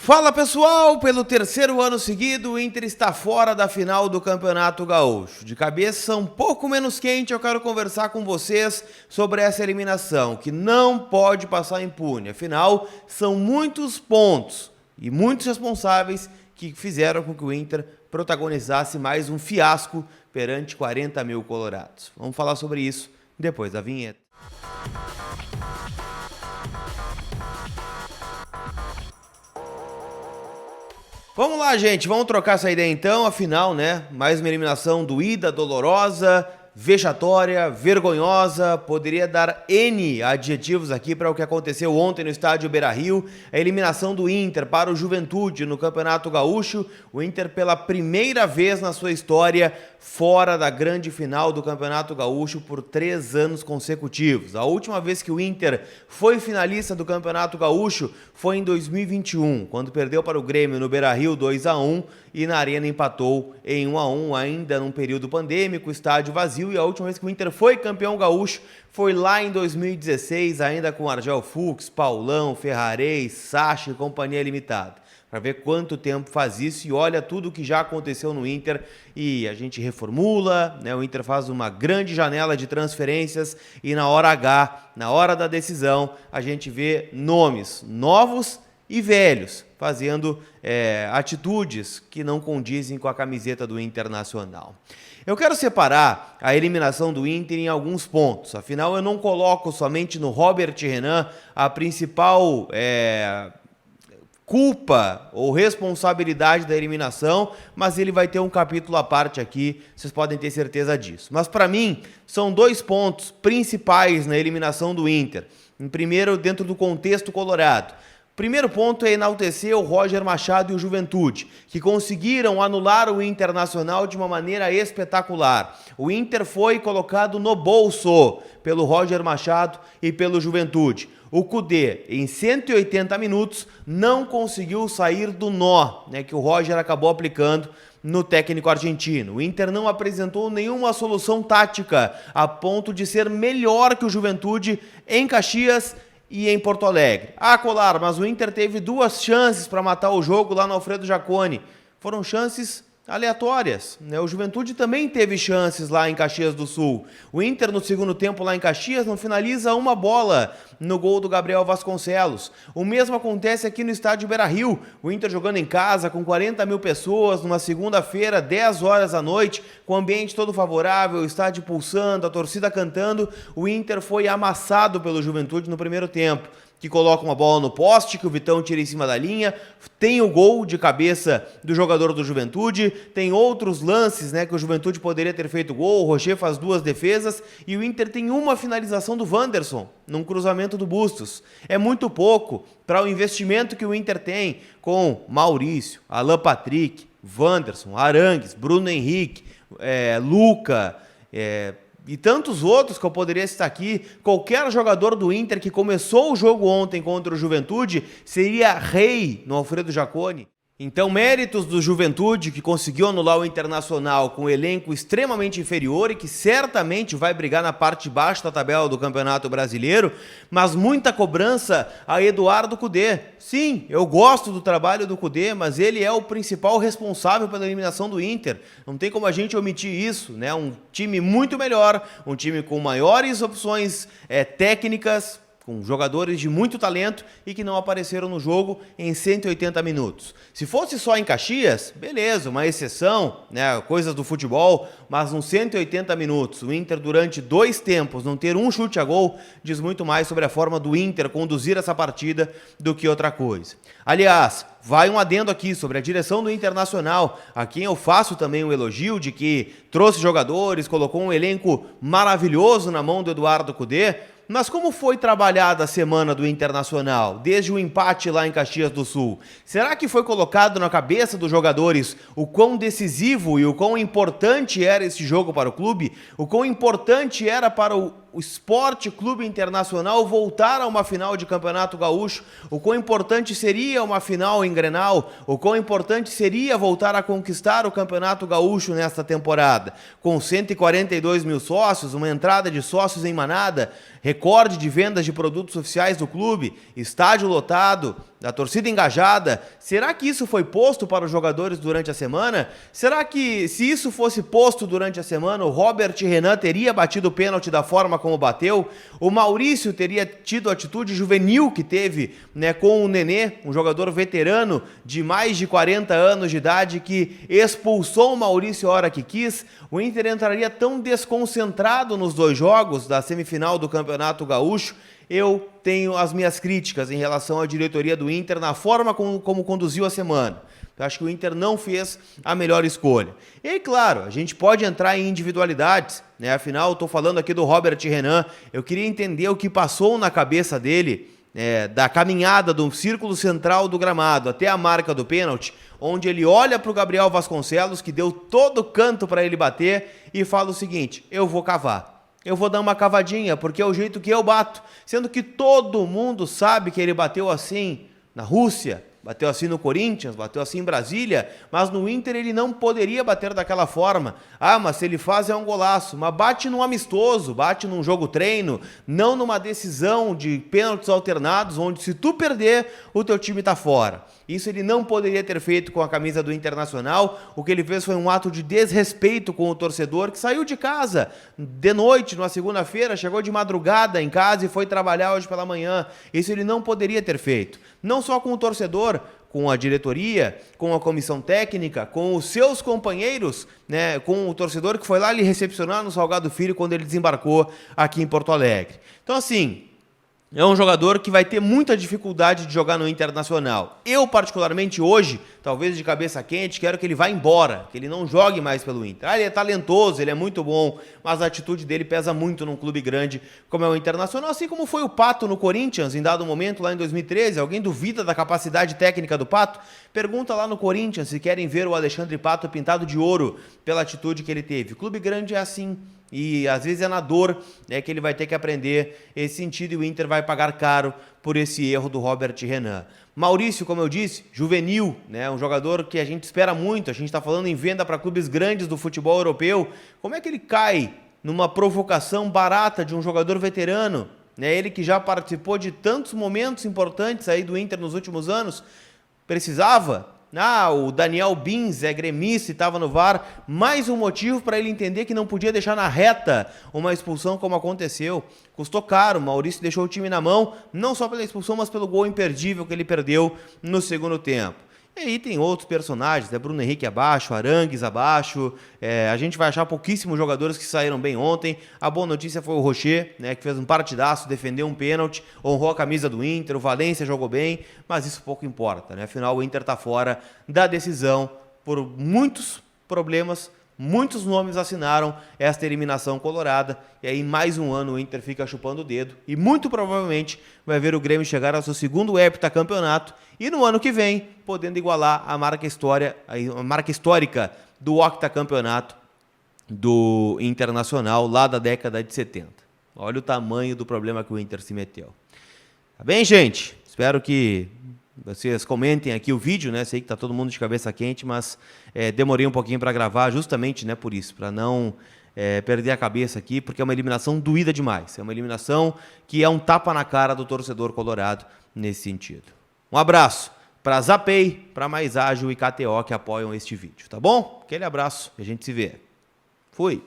Fala pessoal, pelo terceiro ano seguido o Inter está fora da final do Campeonato Gaúcho. De cabeça um pouco menos quente, eu quero conversar com vocês sobre essa eliminação, que não pode passar impune. Afinal, são muitos pontos e muitos responsáveis que fizeram com que o Inter protagonizasse mais um fiasco perante 40 mil colorados. Vamos falar sobre isso depois da vinheta. Vamos lá, gente, vamos trocar essa ideia então, afinal, mais uma eliminação doída, dolorosa, vexatória, vergonhosa, poderia dar N adjetivos aqui para o que aconteceu ontem no estádio Beira-Rio, a eliminação do Inter para o Juventude no Campeonato Gaúcho, o Inter pela primeira vez na sua história fora da grande final do Campeonato Gaúcho por 3 anos consecutivos. A última vez que o Inter foi finalista do Campeonato Gaúcho foi em 2021, quando perdeu para o Grêmio no Beira-Rio 2-1 e na Arena empatou em 1-1, ainda num período pandêmico, estádio vazio, e a última vez que o Inter foi campeão gaúcho foi lá em 2016, ainda com Argel Fux, Paulão, Ferrarez, Sacha e companhia limitada. Para ver quanto tempo faz isso e olha tudo que já aconteceu no Inter e a gente reformula, o Inter faz uma grande janela de transferências e na hora H, na hora da decisão, a gente vê nomes novos e velhos fazendo atitudes que não condizem com a camiseta do Internacional. Eu quero separar a eliminação do Inter em alguns pontos, afinal eu não coloco somente no Robert Renan a principal culpa ou responsabilidade da eliminação, mas ele vai ter um capítulo à parte aqui, vocês podem ter certeza disso. Mas para mim, são 2 pontos principais na eliminação do Inter. Em primeiro, dentro do contexto colorado. Primeiro ponto é enaltecer o Roger Machado e o Juventude, que conseguiram anular o Internacional de uma maneira espetacular. O Inter foi colocado no bolso pelo Roger Machado e pelo Juventude. O Kudê, em 180 minutos, não conseguiu sair do nó, que o Roger acabou aplicando no técnico argentino. O Inter não apresentou nenhuma solução tática a ponto de ser melhor que o Juventude em Caxias e em Porto Alegre. Colar, mas o Inter teve 2 chances para matar o jogo lá no Alfredo Jaconi. Foram chances aleatórias. O Juventude também teve chances lá em Caxias do Sul. O Inter no segundo tempo lá em Caxias não finaliza uma bola no gol do Gabriel Vasconcelos. O mesmo acontece aqui no estádio Beira-Rio. O Inter jogando em casa com 40 mil pessoas numa segunda-feira, 10 horas da noite, com o ambiente todo favorável, o estádio pulsando, a torcida cantando. O Inter foi amassado pelo Juventude no primeiro tempo, que coloca uma bola no poste, que o Vitão tira em cima da linha, tem o gol de cabeça do jogador do Juventude, tem outros lances, que o Juventude poderia ter feito gol, o Rocher faz 2 defesas, e o Inter tem uma finalização do Wanderson, num cruzamento do Bustos. É muito pouco para o investimento que o Inter tem com Maurício, Alan Patrick, Wanderson, Arangues, Bruno Henrique, Luca, e tantos outros que eu poderia citar aqui. Qualquer jogador do Inter que começou o jogo ontem contra o Juventude seria rei no Alfredo Jaconi. Então, méritos do Juventude, que conseguiu anular o Internacional com um elenco extremamente inferior e que certamente vai brigar na parte de baixo da tabela do Campeonato Brasileiro, mas muita cobrança a Eduardo Kudê. Sim, eu gosto do trabalho do Kudê, mas ele é o principal responsável pela eliminação do Inter. Não tem como a gente omitir isso, Um time muito melhor, um time com maiores opções técnicas, com jogadores de muito talento e que não apareceram no jogo em 180 minutos. Se fosse só em Caxias, beleza, uma exceção, coisas do futebol, mas nos 180 minutos, o Inter durante 2 tempos não ter um chute a gol, diz muito mais sobre a forma do Inter conduzir essa partida do que outra coisa. Aliás, vai um adendo aqui sobre a direção do Internacional, a quem eu faço também um elogio de que trouxe jogadores, colocou um elenco maravilhoso na mão do Eduardo Kudê. Mas como foi trabalhada a semana do Internacional, desde o empate lá em Caxias do Sul? Será que foi colocado na cabeça dos jogadores o quão decisivo e o quão importante era esse jogo para o clube? O quão importante era para o o Sport Clube Internacional voltar a uma final de Campeonato Gaúcho, o quão importante seria uma final em Grenal, o quão importante seria voltar a conquistar o Campeonato Gaúcho nesta temporada. Com 142 mil sócios, uma entrada de sócios em manada, recorde de vendas de produtos oficiais do clube, estádio lotado, a torcida engajada. Será que isso foi posto para os jogadores durante a semana? Será que, se isso fosse posto durante a semana, o Robert Renan teria batido o pênalti da forma como bateu? O Maurício teria tido a atitude juvenil que teve, né, com o Nenê, um jogador veterano de mais de 40 anos de idade que expulsou o Maurício a hora que quis? O Inter entraria tão desconcentrado nos dois jogos da semifinal do Campeonato Gaúcho? Eu tenho as minhas críticas em relação à diretoria do Inter na forma como conduziu a semana. Eu acho que o Inter não fez a melhor escolha. E aí, claro, a gente pode entrar em individualidades, né? Afinal, estou falando aqui do Robert Renan. Eu queria entender o que passou na cabeça dele, da caminhada do círculo central do gramado até a marca do pênalti, onde ele olha para o Gabriel Vasconcelos, que deu todo canto para ele bater, e fala o seguinte: eu vou cavar. Eu vou dar uma cavadinha, porque é o jeito que eu bato. Sendo que todo mundo sabe que ele bateu assim na Rússia, bateu assim no Corinthians, bateu assim em Brasília, mas no Inter ele não poderia bater daquela forma. Ah, mas se ele faz é um golaço. Mas bate num amistoso, bate num jogo treino, não numa decisão de pênaltis alternados, onde se tu perder, o teu time tá fora. Isso ele não poderia ter feito com a camisa do Internacional. O que ele fez foi um ato de desrespeito com o torcedor, que saiu de casa de noite, numa segunda-feira, chegou de madrugada em casa e foi trabalhar hoje pela manhã. Isso ele não poderia ter feito. Não só com o torcedor, com a diretoria, com a comissão técnica, com os seus companheiros, né, com o torcedor que foi lá lhe recepcionar no Salgado Filho quando ele desembarcou aqui em Porto Alegre. Então, assim, é um jogador que vai ter muita dificuldade de jogar no Internacional. Eu, particularmente, hoje, talvez de cabeça quente, quero que ele vá embora, que ele não jogue mais pelo Inter. Ele é talentoso, ele é muito bom, mas a atitude dele pesa muito num clube grande como é o Internacional, assim como foi o Pato no Corinthians, em dado momento, lá em 2013. Alguém duvida da capacidade técnica do Pato? Pergunta lá no Corinthians se querem ver o Alexandre Pato pintado de ouro pela atitude que ele teve. Clube grande é assim. E às vezes é na dor, né, que ele vai ter que aprender esse sentido, e o Inter vai pagar caro por esse erro do Robert Renan. Maurício, como eu disse, juvenil, né, um jogador que a gente espera muito. A gente está falando em venda para clubes grandes do futebol europeu. Como é que ele cai numa provocação barata de um jogador veterano, né, ele que já participou de tantos momentos importantes aí do Inter nos últimos anos? Precisava? Ah, o Daniel Bins é gremista e estava no VAR. Mais um motivo para ele entender que não podia deixar na reta uma expulsão como aconteceu. Custou caro, o Maurício deixou o time na mão, não só pela expulsão, mas pelo gol imperdível que ele perdeu no segundo tempo. E aí tem outros personagens, né? Bruno Henrique abaixo, Arangues abaixo. A gente vai achar pouquíssimos jogadores que saíram bem ontem. A boa notícia foi o Rocher, né, que fez um partidaço, defendeu um pênalti, honrou a camisa do Inter. O Valência jogou bem, mas isso pouco importa, né? Afinal, o Inter está fora da decisão por muitos problemas. Muitos nomes assinaram esta eliminação colorada, e aí mais um ano o Inter fica chupando o dedo e muito provavelmente vai ver o Grêmio chegar ao seu segundo heptacampeonato e no ano que vem podendo igualar a marca histórica do octacampeonato do Internacional lá da década de 70. Olha o tamanho do problema que o Inter se meteu. Tá bem, gente? Espero que vocês comentem aqui o vídeo, né? Sei que tá todo mundo de cabeça quente, mas demorei um pouquinho para gravar justamente, né, por isso, para não perder a cabeça aqui, porque é uma eliminação doída demais. É uma eliminação que é um tapa na cara do torcedor colorado nesse sentido. Um abraço para Zapay, para Mais Ágil e KTO que apoiam este vídeo, tá bom? Aquele abraço e a gente se vê. Fui!